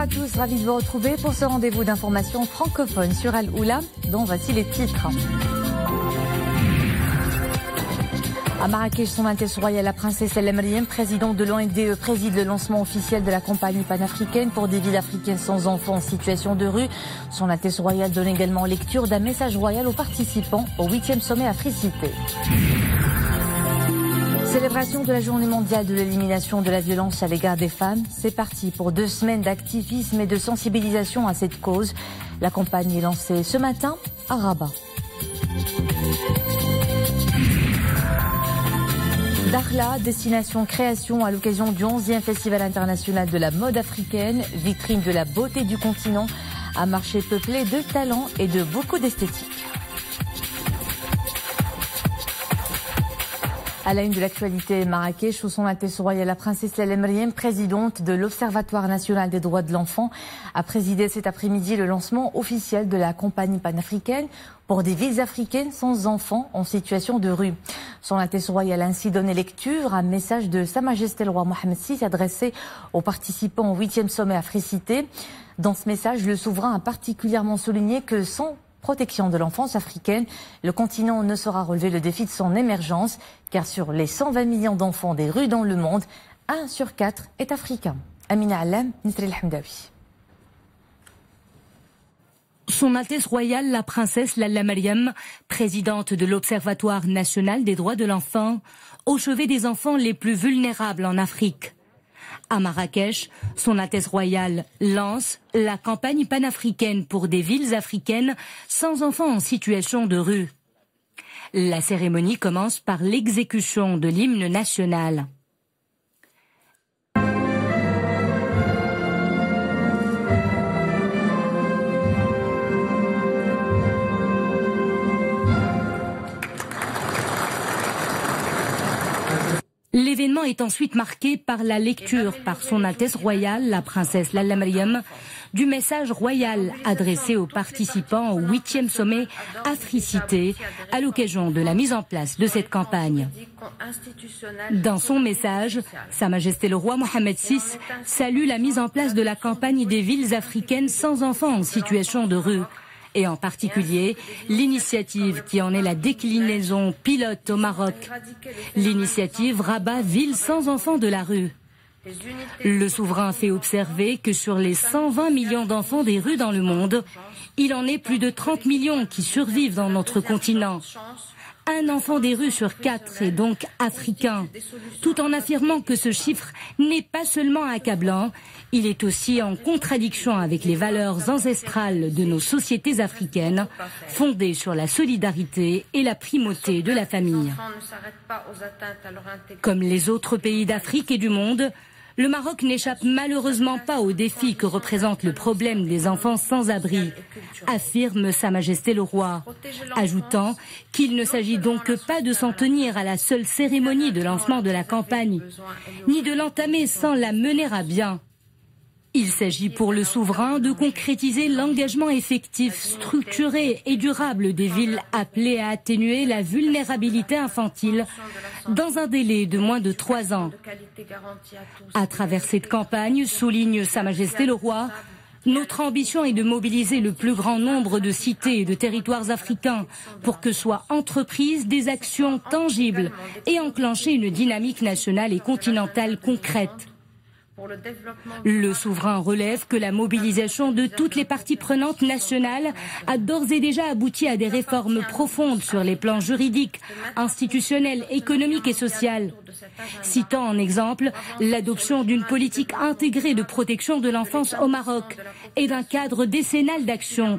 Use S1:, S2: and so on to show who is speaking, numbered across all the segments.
S1: à tous, ravi de vous retrouver pour ce rendez-vous d'information francophone sur Al-Oula, dont voici les titres. À Marrakech, son Altesse Royale, la princesse El Meriem, présidente de l'ONDE, préside le lancement officiel de la campagne panafricaine pour des villes africaines sans enfants en situation de rue. Son Altesse Royale donne également lecture d'un message royal aux participants au 8e sommet Africité. Célébration de la journée mondiale de l'élimination de la violence à l'égard des femmes. C'est parti pour 2 semaines d'activisme et de sensibilisation à cette cause. La campagne est lancée ce matin à Rabat. Dakhla, destination création à l'occasion du 11e Festival international de la mode africaine, vitrine de la beauté du continent, un marché peuplé de talents et de beaucoup d'esthétique. À la une de l'actualité, Marrakech, où son Altesse Royale, la princesse El Meriem, présidente de l'Observatoire national des droits de l'enfant, a présidé cet après-midi le lancement officiel de la campagne panafricaine pour des villes africaines sans enfants en situation de rue. Son Altesse Royale a ainsi donné lecture à un message de Sa Majesté le roi Mohammed VI adressé aux participants au 8e sommet Africité. Dans ce message, le souverain a particulièrement souligné que sans protection de l'enfance africaine, le continent ne saura relever le défi de son émergence, car sur les 120 millions d'enfants des rues dans le monde, 1 sur 4 est africain. Amina Allam, Nisri El-Hamdawi.
S2: Son Altesse Royale, la princesse Lalla Meriem, présidente de l'Observatoire national des droits de l'enfant, au chevet des enfants les plus vulnérables en Afrique. À Marrakech, son Altesse Royale lance la campagne panafricaine pour des villes africaines sans enfants en situation de rue. La cérémonie commence par l'exécution de l'hymne national. L'événement est ensuite marqué par la lecture par son Altesse Royale, la princesse Lalla Meriem, du message royal adressé aux participants au 8e sommet Africité à l'occasion de la mise en place de cette campagne. Dans son message, Sa Majesté le roi Mohammed VI salue la mise en place de la campagne des villes africaines sans enfants en situation de rue, et en particulier l'initiative qui en est la déclinaison pilote au Maroc, l'initiative Rabat Ville sans enfants de la rue. Le souverain fait observer que sur les 120 millions d'enfants des rues dans le monde, il en est plus de 30 millions qui survivent dans notre continent. Un enfant des rues sur 4 est donc africain, tout en affirmant que ce chiffre n'est pas seulement accablant, il est aussi en contradiction avec les valeurs ancestrales de nos sociétés africaines, fondées sur la solidarité et la primauté de la famille. Comme les autres pays d'Afrique et du monde, le Maroc n'échappe malheureusement pas au défi que représente le problème des enfants sans abri, affirme Sa Majesté le roi, ajoutant qu'il ne s'agit donc pas de s'en tenir à la seule cérémonie de lancement de la campagne, ni de l'entamer sans la mener à bien. Il s'agit pour le souverain de concrétiser l'engagement effectif, structuré et durable des villes appelées à atténuer la vulnérabilité infantile dans un délai de moins de 3 ans. À travers cette campagne, souligne Sa Majesté le roi, notre ambition est de mobiliser le plus grand nombre de cités et de territoires africains pour que soient entreprises des actions tangibles et enclencher une dynamique nationale et continentale concrète. Le souverain relève que la mobilisation de toutes les parties prenantes nationales a d'ores et déjà abouti à des réformes profondes sur les plans juridiques, institutionnels, économiques et sociaux. Citant en exemple l'adoption d'une politique intégrée de protection de l'enfance au Maroc et d'un cadre décennal d'action,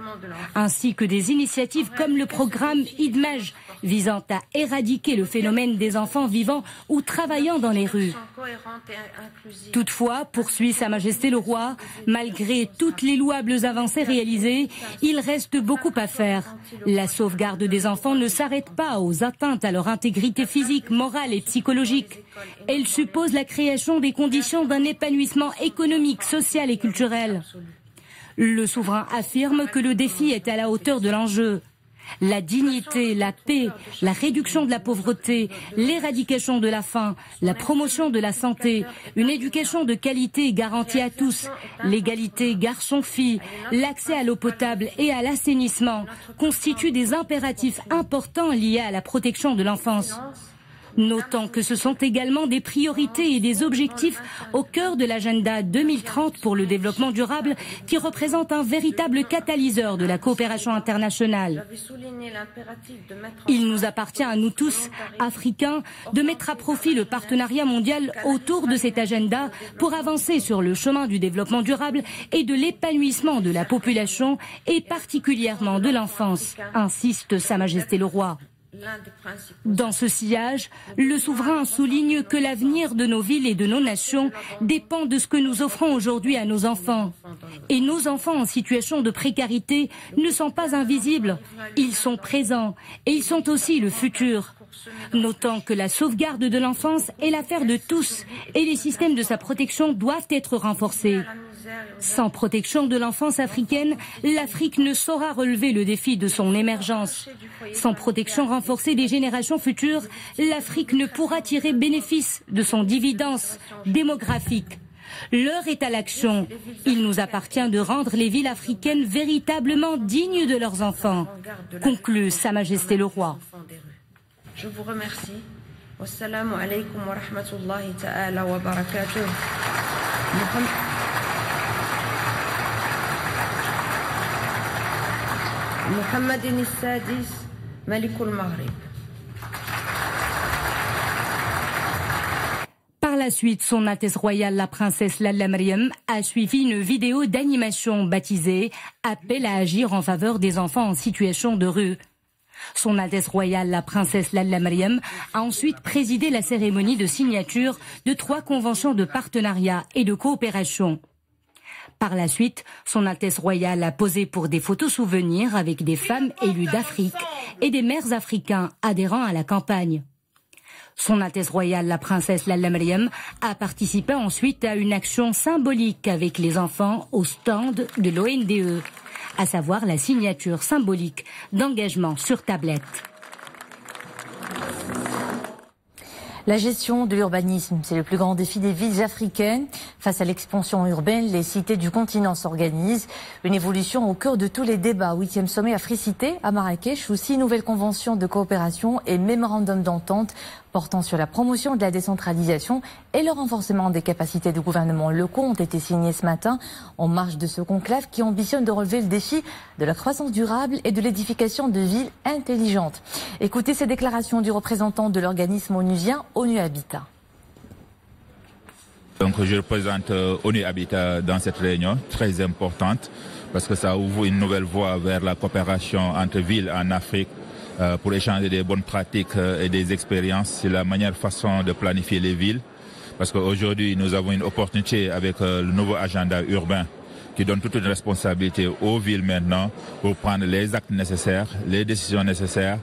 S2: ainsi que des initiatives comme le programme IDMAJ visant à éradiquer le phénomène des enfants vivant ou travaillant dans les rues. Toutefois, poursuit Sa Majesté le roi, malgré toutes les louables avancées réalisées, il reste beaucoup à faire. La sauvegarde des enfants ne s'arrête pas aux atteintes à leur intégrité physique, morale et psychologique. Elle suppose la création des conditions d'un épanouissement économique, social et culturel. Le souverain affirme que le défi est à la hauteur de l'enjeu. La dignité, la paix, la réduction de la pauvreté, l'éradication de la faim, la promotion de la santé, une éducation de qualité garantie à tous, l'égalité garçon-fille, l'accès à l'eau potable et à l'assainissement constituent des impératifs importants liés à la protection de l'enfance. Notons que ce sont également des priorités et des objectifs au cœur de l'agenda 2030 pour le développement durable qui représente un véritable catalyseur de la coopération internationale. Il nous appartient à nous tous, Africains, de mettre à profit le partenariat mondial autour de cet agenda pour avancer sur le chemin du développement durable et de l'épanouissement de la population et particulièrement de l'enfance, insiste Sa Majesté le Roi. Dans ce sillage, le souverain souligne que l'avenir de nos villes et de nos nations dépend de ce que nous offrons aujourd'hui à nos enfants. Et nos enfants en situation de précarité ne sont pas invisibles, ils sont présents et ils sont aussi le futur. Notant que la sauvegarde de l'enfance est l'affaire de tous et les systèmes de sa protection doivent être renforcés. Sans protection de l'enfance africaine, l'Afrique ne saura relever le défi de son émergence. Sans protection renforcée des générations futures, l'Afrique ne pourra tirer bénéfice de son dividende démographique. L'heure est à l'action. Il nous appartient de rendre les villes africaines véritablement dignes de leurs enfants, conclut Sa Majesté le Roi.
S3: Je vous remercie. Wassalamu alaikum wa rahmatullahi ta'ala wa barakatuh. Mohamedin Sadis, Malikul Maghrib.
S2: Par la suite, Son Altesse Royale la Princesse Lalla Mariam a suivi une vidéo d'animation baptisée « Appel à agir en faveur des enfants en situation de rue ». Son Altesse Royale la Princesse Lalla Mariam a ensuite présidé la cérémonie de signature de 3 conventions de partenariat et de coopération. Par la suite, Son Altesse Royale a posé pour des photos souvenirs avec des femmes élues d'Afrique et des maires africains adhérant à la campagne. Son Altesse Royale la Princesse Lalla Mariam a participé ensuite à une action symbolique avec les enfants au stand de l'ONDE, à savoir la signature symbolique d'engagement sur tablette.
S1: La gestion de l'urbanisme, c'est le plus grand défi des villes africaines. Face à l'expansion urbaine, les cités du continent s'organisent. Une évolution au cœur de tous les débats. 8e sommet Africité à Marrakech, où 6 nouvelles conventions de coopération et mémorandums d'entente portant sur la promotion de la décentralisation et le renforcement des capacités de gouvernement locaux ont été signés ce matin en marge de ce conclave qui ambitionne de relever le défi de la croissance durable et de l'édification de villes intelligentes. Écoutez ces déclarations du représentant de l'organisme onusien ONU Habitat.
S4: Donc je représente ONU Habitat dans cette réunion très importante parce que ça ouvre une nouvelle voie vers la coopération entre villes en Afrique pour échanger des bonnes pratiques et des expériences sur la meilleure façon de planifier les villes. Parce qu'aujourd'hui, nous avons une opportunité avec le nouveau agenda urbain qui donne toute une responsabilité aux villes maintenant pour prendre les actes nécessaires, les décisions nécessaires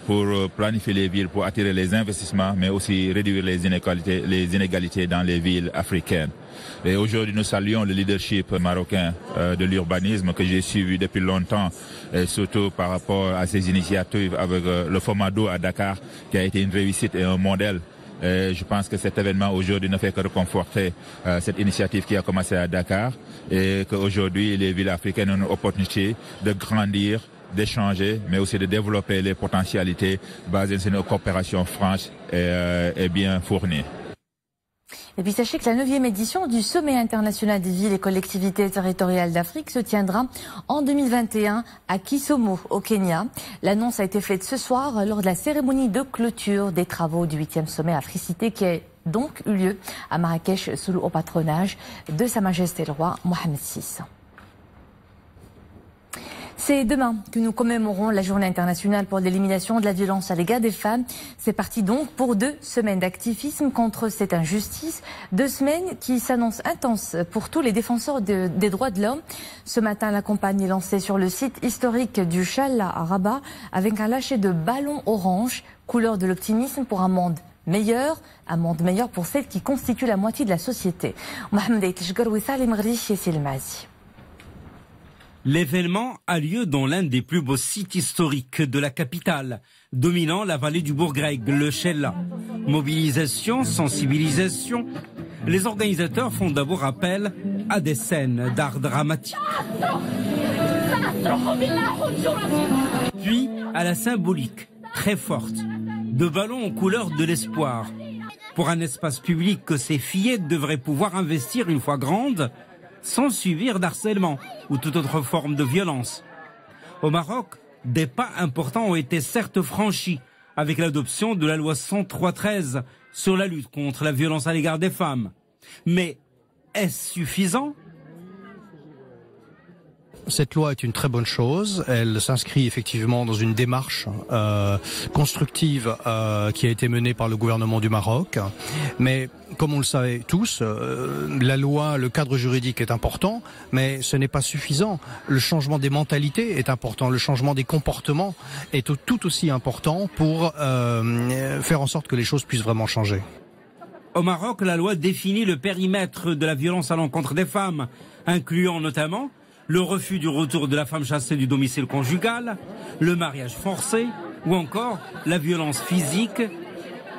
S4: pour planifier les villes, pour attirer les investissements, mais aussi réduire les inégalités dans les villes africaines. Et aujourd'hui, nous saluons le leadership marocain de l'urbanisme que j'ai suivi depuis longtemps, et surtout par rapport à ces initiatives avec le FOMADO à Dakar, qui a été une réussite et un modèle. Et je pense que cet événement aujourd'hui ne fait que reconforter cette initiative qui a commencé à Dakar et qu'aujourd'hui les villes africaines ont une opportunité de grandir, d'échanger, mais aussi de développer les potentialités basées sur une coopération franche et bien fournie.
S1: Et puis sachez que la 9e édition du Sommet international des villes et collectivités territoriales d'Afrique se tiendra en 2021 à Kisumu, au Kenya. L'annonce a été faite ce soir lors de la cérémonie de clôture des travaux du 8e sommet Africité qui a donc eu lieu à Marrakech sous le haut patronage de Sa Majesté le Roi Mohamed VI. C'est demain que nous commémorons la journée internationale pour l'élimination de la violence à l'égard des femmes. C'est parti donc pour 2 semaines d'activisme contre cette injustice. 2 semaines qui s'annoncent intenses pour tous les défenseurs des droits de l'homme. Ce matin, la campagne est lancée sur le site historique du Challa à Rabat avec un lâcher de ballons orange, couleur de l'optimisme pour un monde meilleur pour celles qui constituent la moitié de la société. Mohamed Aït Jgar, Wissal Mghrichi et Silmazi.
S5: L'événement a lieu dans l'un des plus beaux sites historiques de la capitale, dominant la vallée du Bourg-Grec, le Chella. Mobilisation, sensibilisation. Les organisateurs font d'abord appel à des scènes d'art dramatique. Puis à la symbolique, très forte, de ballons aux couleurs de l'espoir. Pour un espace public que ces fillettes devraient pouvoir investir une fois grandes, sans subir d'harcèlement ou toute autre forme de violence. Au Maroc, des pas importants ont été certes franchis avec l'adoption de la loi 103/13 sur la lutte contre la violence à l'égard des femmes. Mais est-ce suffisant ?
S6: Cette loi est une très bonne chose. Elle s'inscrit effectivement dans une démarche constructive qui a été menée par le gouvernement du Maroc. Mais comme on le savait tous, la loi, le cadre juridique est important, mais ce n'est pas suffisant. Le changement des mentalités est important. Le changement des comportements est tout aussi important pour faire en sorte que les choses puissent vraiment changer.
S5: Au Maroc, la loi définit le périmètre de la violence à l'encontre des femmes, incluant notamment le refus du retour de la femme chassée du domicile conjugal, le mariage forcé ou encore la violence physique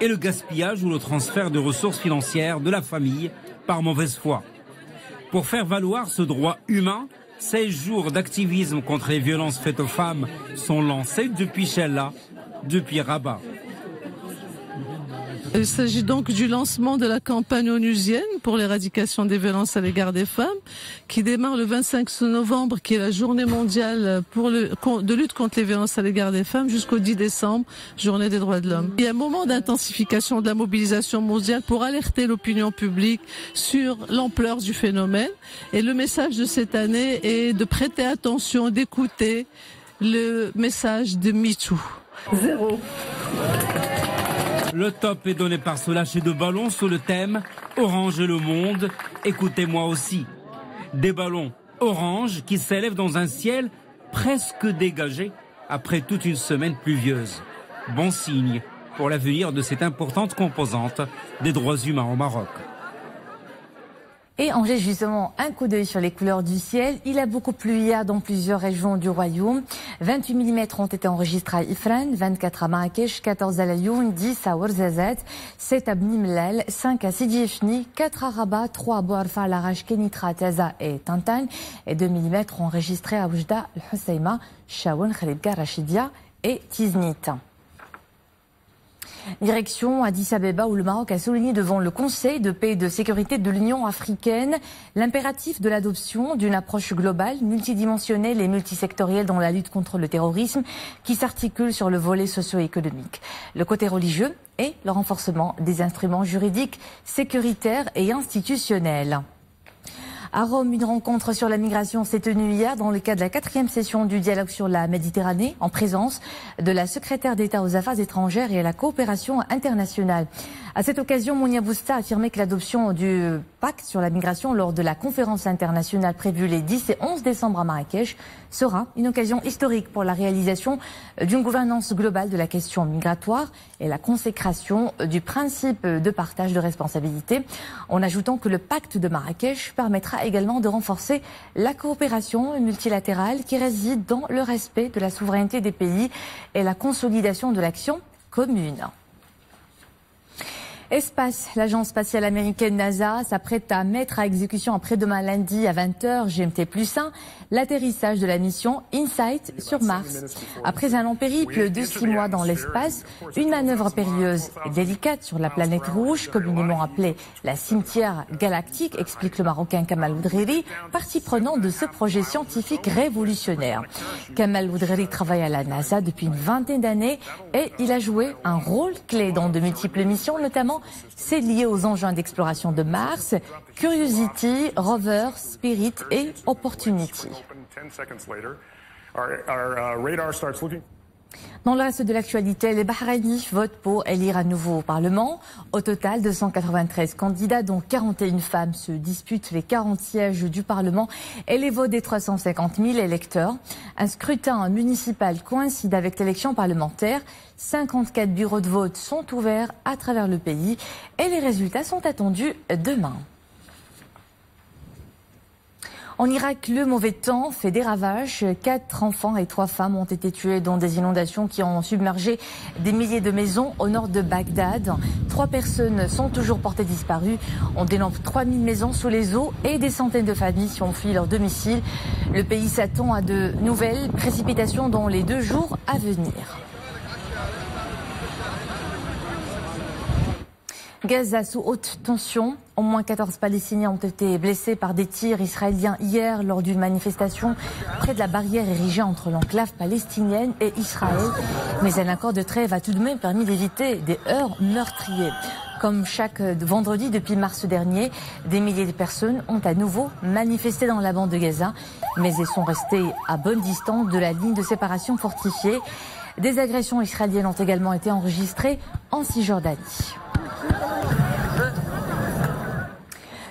S5: et le gaspillage ou le transfert de ressources financières de la famille par mauvaise foi. Pour faire valoir ce droit humain, 16 jours d'activisme contre les violences faites aux femmes sont lancés depuis Chella, depuis Rabat.
S7: Il s'agit donc du lancement de la campagne onusienne pour l'éradication des violences à l'égard des femmes, qui démarre le 25 novembre, qui est la journée mondiale de lutte contre les violences à l'égard des femmes, jusqu'au 10 décembre, journée des droits de l'homme. Il y a un moment d'intensification de la mobilisation mondiale pour alerter l'opinion publique sur l'ampleur du phénomène. Et le message de cette année est de prêter attention, d'écouter le message de MeToo. 0.
S5: Le top est donné par ce lâcher de ballons sous le thème « Orange et le monde, écoutez-moi aussi ». Des ballons orange qui s'élèvent dans un ciel presque dégagé après toute une semaine pluvieuse. Bon signe pour l'avenir de cette importante composante des droits humains au Maroc.
S1: Et on jette justement un coup d'œil sur les couleurs du ciel. Il a beaucoup plu hier dans plusieurs régions du royaume. 28 mm ont été enregistrés à Ifrane, 24 à Marrakech, 14 à Laayoune, 10 à Ouarzazate, 7 à Bni Mellal, 5 à Sidi Ifni, 4 à Rabat, 3 à Bouarfa, Larache, Kenitra, Taza et Tantan. Et 2 mm enregistrés à Oujda, Al-Husseima, Chaouen, Khalibga, Rachidia et Tiznit. Direction Addis Abeba où le Maroc a souligné devant le Conseil de paix et de sécurité de l'Union africaine l'impératif de l'adoption d'une approche globale, multidimensionnelle et multisectorielle dans la lutte contre le terrorisme qui s'articule sur le volet socio-économique, le côté religieux et le renforcement des instruments juridiques, sécuritaires et institutionnels. À Rome, une rencontre sur la migration s'est tenue hier dans le cadre de la 4e session du dialogue sur la Méditerranée, en présence de la secrétaire d'État aux Affaires étrangères et à la coopération internationale. À cette occasion, Mounia Bousta a affirmé que l'adoption du pacte sur la migration lors de la conférence internationale prévue les 10 et 11 décembre à Marrakech sera une occasion historique pour la réalisation d'une gouvernance globale de la question migratoire et la consécration du principe de partage de responsabilité, en ajoutant que le pacte de Marrakech permettra également de renforcer la coopération multilatérale qui réside dans le respect de la souveraineté des pays et la consolidation de l'action commune. Espace, l'agence spatiale américaine NASA s'apprête à mettre à exécution après-demain lundi à 20h GMT+1 l'atterrissage de la mission InSight sur Mars. Après un long périple de 6 mois dans l'espace, une manœuvre périlleuse et délicate sur la planète rouge, communément appelée la cimetière galactique, explique le Marocain Kamal Oudrairi, partie prenante de ce projet scientifique révolutionnaire. Kamal Oudrairi travaille à la NASA depuis une vingtaine d'années et il a joué un rôle clé dans de multiples missions, notamment c'est lié aux engins d'exploration de Mars, Curiosity, Rover, Spirit et Opportunity. Dans le reste de l'actualité, les Bahrainis votent pour élire à nouveau au Parlement. Au total, 293 candidats, dont 41 femmes, se disputent les 40 sièges du Parlement et les votes des 350 000 électeurs. Un scrutin municipal coïncide avec l'élection parlementaire. 54 bureaux de vote sont ouverts à travers le pays et les résultats sont attendus demain. En Irak, le mauvais temps fait des ravages. 4 enfants et 3 femmes ont été tués dans des inondations qui ont submergé des milliers de maisons au nord de Bagdad. 3 personnes sont toujours portées disparues. On dénombre 3000 maisons sous les eaux et des centaines de familles ont fui leur domicile. Le pays s'attend à de nouvelles précipitations dans les 2 jours à venir. Gaza sous haute tension. Au moins 14 Palestiniens ont été blessés par des tirs israéliens hier lors d'une manifestation près de la barrière érigée entre l'enclave palestinienne et Israël. Mais un accord de trêve a tout de même permis d'éviter des heurts meurtriers. Comme chaque vendredi depuis mars dernier, des milliers de personnes ont à nouveau manifesté dans la bande de Gaza, mais elles sont restées à bonne distance de la ligne de séparation fortifiée. Des agressions israéliennes ont également été enregistrées en Cisjordanie.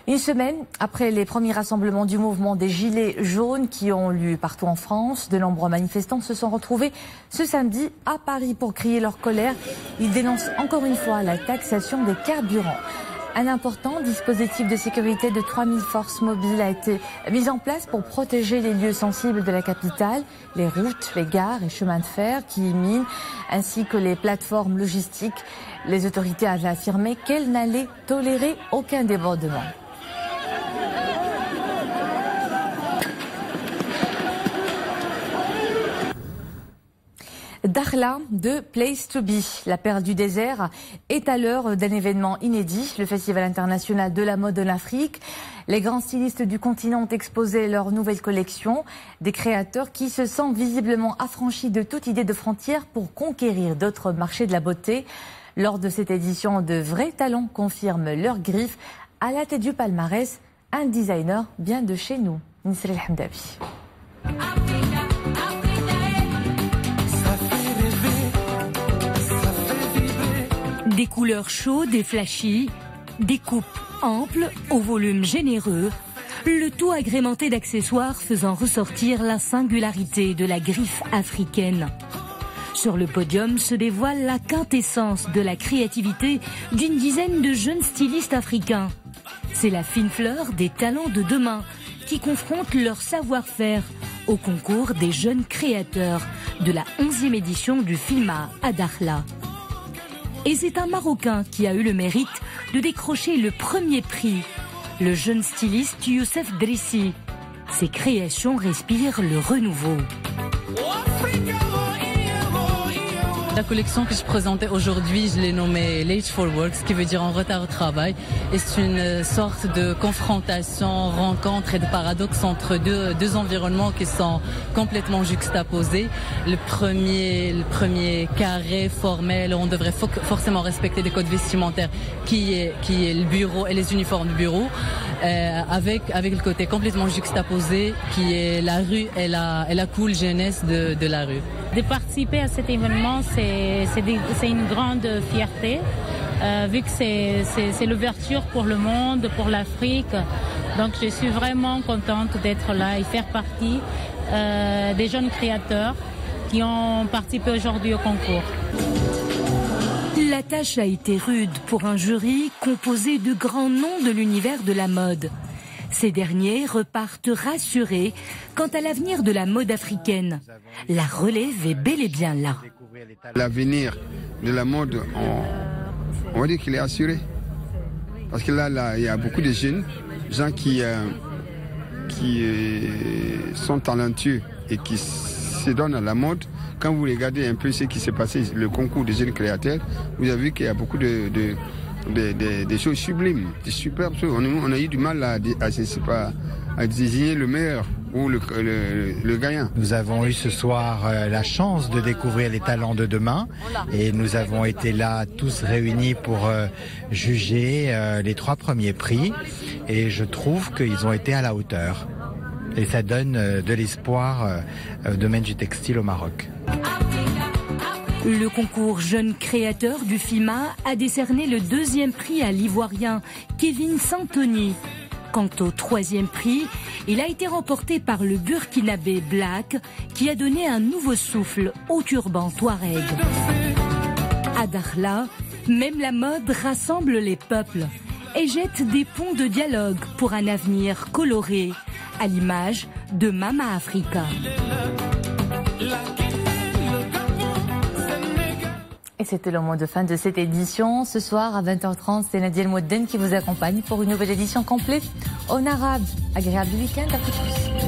S1: Une semaine après les premiers rassemblements du mouvement des Gilets jaunes qui ont lieu partout en France, de nombreux manifestants se sont retrouvés ce samedi à Paris pour crier leur colère. Ils dénoncent encore une fois la taxation des carburants. Un important dispositif de sécurité de 3000 forces mobiles a été mis en place pour protéger les lieux sensibles de la capitale, les routes, les gares et chemins de fer qui minent, ainsi que les plateformes logistiques. Les autorités avaient affirmé qu'elles n'allaient tolérer aucun débordement. Dakhla de Place to Be, la perle du désert, est à l'heure d'un événement inédit, le Festival international de la mode en Afrique. Les grands stylistes du continent ont exposé leur nouvelle collection, des créateurs qui se sentent visiblement affranchis de toute idée de frontières pour conquérir d'autres marchés de la beauté. Lors de cette édition, de vrais talents confirment leurs griffes. À la tête du palmarès, un designer bien de chez nous, Nisri El Hamdawi.
S2: Des couleurs chaudes et flashy, des coupes amples au volume généreux, le tout agrémenté d'accessoires faisant ressortir la singularité de la griffe africaine. Sur le podium se dévoile la quintessence de la créativité d'une dizaine de jeunes stylistes africains. C'est la fine fleur des talents de demain qui confrontent leur savoir-faire au concours des jeunes créateurs de la 11e édition du FILMA à Dakhla. Et c'est un Marocain qui a eu le mérite de décrocher le premier prix, le jeune styliste Youssef Drissi. Ses créations respirent le renouveau.
S8: La collection que je présentais aujourd'hui, je l'ai nommée Late for Work, ce qui veut dire en retard au travail. Et c'est une sorte de confrontation, rencontre et de paradoxe entre deux environnements qui sont complètement juxtaposés. Le premier carré formel, on devrait forcément respecter les codes vestimentaires qui est le bureau et les uniformes du bureau, avec le côté complètement juxtaposé qui est la rue et la cool jeunesse de la rue.
S9: De participer à cet événement, c'est une grande fierté, vu que c'est l'ouverture pour le monde, pour l'Afrique. Donc je suis vraiment contente d'être là et faire partie des jeunes créateurs qui ont participé aujourd'hui au concours.
S2: La tâche a été rude pour un jury composé de grands noms de l'univers de la mode. Ces derniers repartent rassurés quant à l'avenir de la mode africaine. La relève est bel et bien là.
S10: L'avenir de la mode, on va dire qu'il est assuré. Parce que là, il y a beaucoup de jeunes, gens qui sont talentueux et qui se donnent à la mode. Quand vous regardez un peu ce qui s'est passé, le concours des jeunes créateurs, vous avez vu qu'il y a beaucoup des choses sublimes, des superbes choses. On a eu du mal à désigner le meilleur ou le gagnant.
S11: Nous avons eu ce soir la chance de découvrir les talents de demain et nous avons été là tous réunis pour juger les 3 premiers prix et je trouve qu'ils ont été à la hauteur. Et ça donne de l'espoir au domaine du textile au Maroc.
S2: Le concours Jeunes Créateurs du FIMA a décerné le 2e prix à l'Ivoirien Kevin Santoni. Quant au 3e prix, il a été remporté par le Burkinabé Black qui a donné un nouveau souffle au turban Touareg. À Dakhla, même la mode rassemble les peuples et jette des ponts de dialogue pour un avenir coloré à l'image de Mama Africa.
S1: Et c'était le mot de fin de cette édition. Ce soir à 20h30, c'est Nadia El Moudden qui vous accompagne pour une nouvelle édition complète en arabe. Agréable week-end à tous.